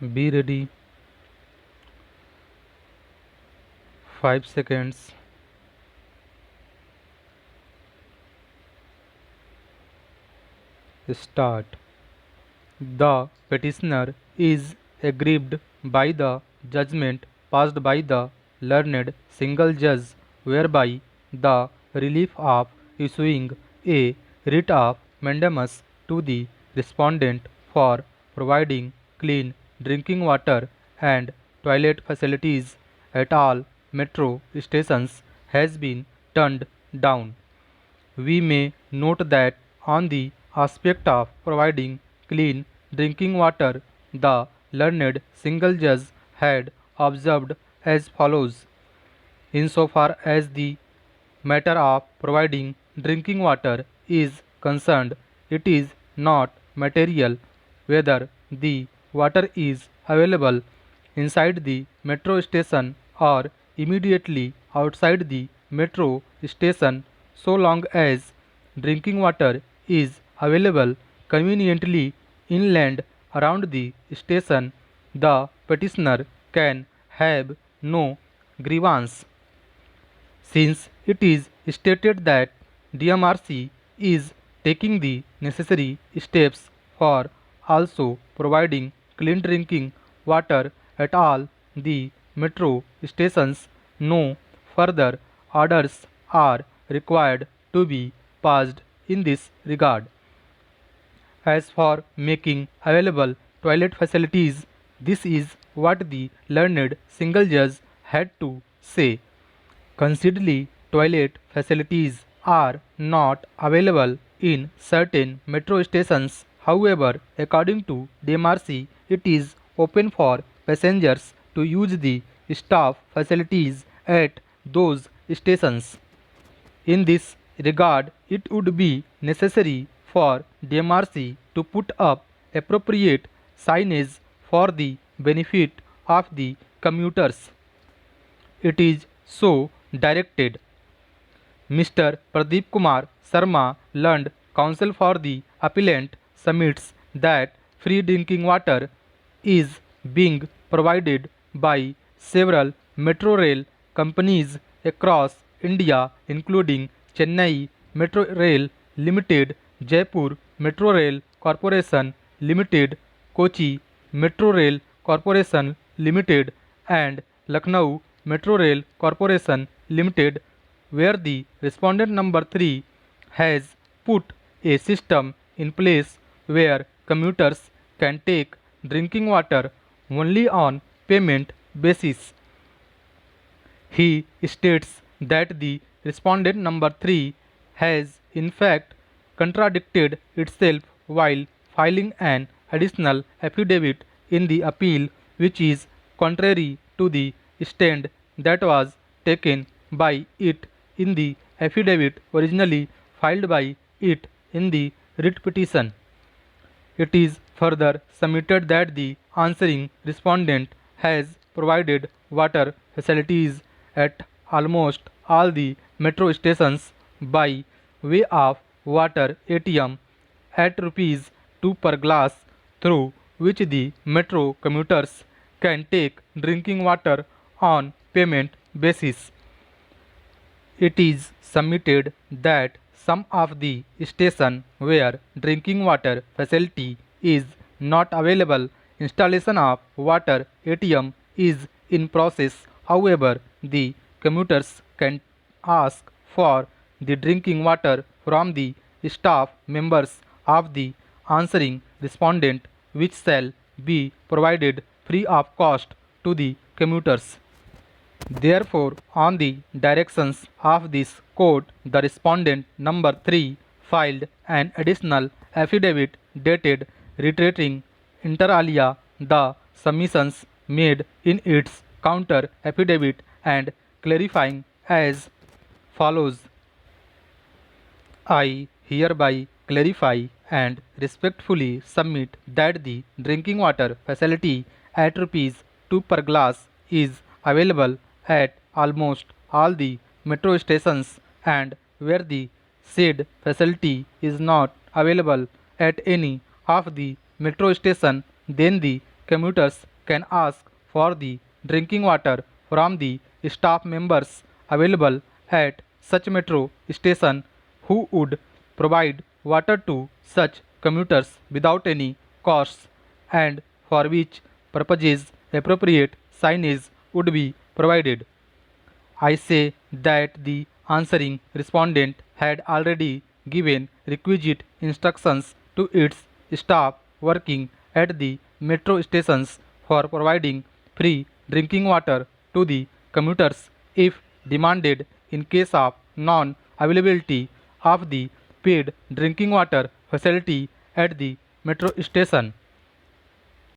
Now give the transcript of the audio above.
Be ready. 5 seconds. Start. The petitioner is aggrieved by the judgment passed by the learned single judge, whereby the relief of issuing a writ of mandamus to the respondent for providing clean drinking water and toilet facilities at all metro stations has been turned down. We may note that on the aspect of providing clean drinking water, the learned single judge had observed as follows: insofar as the matter of providing drinking water is concerned, it is not material whether the water is available inside the metro station or immediately outside the metro station, so long as drinking water is available conveniently inland around the station. The petitioner can have no grievance, since it is stated that DMRC is taking the necessary steps for also providing clean drinking water at all the metro stations. No further orders are required to be passed in this regard. As for making available toilet facilities, this is what the learned single judge had to say. Considering toilet facilities are not available in certain metro stations. However, according to DMRC, it is open for passengers to use the staff facilities at those stations. In this regard, it would be necessary for DMRC to put up appropriate signage for the benefit of the commuters. It is so directed. Mr. Pradeep Kumar Sharma, learned counsel for the appellant, submits that free drinking water is being provided by several metro rail companies across India, including Chennai Metro Rail Limited, Jaipur Metro Rail Corporation Limited, Kochi Metro Rail Corporation Limited, and Lucknow Metro Rail Corporation Limited, where the respondent number 3 has put a system in place where commuters can take drinking water only on payment basis. He states that the respondent number 3 has in fact contradicted itself while filing an additional affidavit in the appeal, which is contrary to the stand that was taken by it in the affidavit originally filed by it in the writ petition. It is further submitted that the answering respondent has provided water facilities at almost all the metro stations by way of water ATM at rupees 2 per glass, through which the metro commuters can take drinking water on payment basis. It is submitted that some of the stations where drinking water facility is not available, installation of water ATM is in process. However, the commuters can ask for the drinking water from the staff members of the answering respondent, which shall be provided free of cost to the commuters. Therefore, on the directions of this court, the respondent number 3 filed an additional affidavit dated reiterating inter alia the submissions made in its counter affidavit and clarifying as follows: I hereby clarify and respectfully submit that the drinking water facility at rupees 2 per glass is available at almost all the metro stations, and where the said facility is not available at any of the metro station, then the commuters can ask for the drinking water from the staff members available at such metro station who would provide water to such commuters without any costs and for which purposes appropriate signage would be provided. I say that the answering respondent had already given requisite instructions to its staff working at the metro stations for providing free drinking water to the commuters if demanded in case of non availability of the paid drinking water facility at the metro station.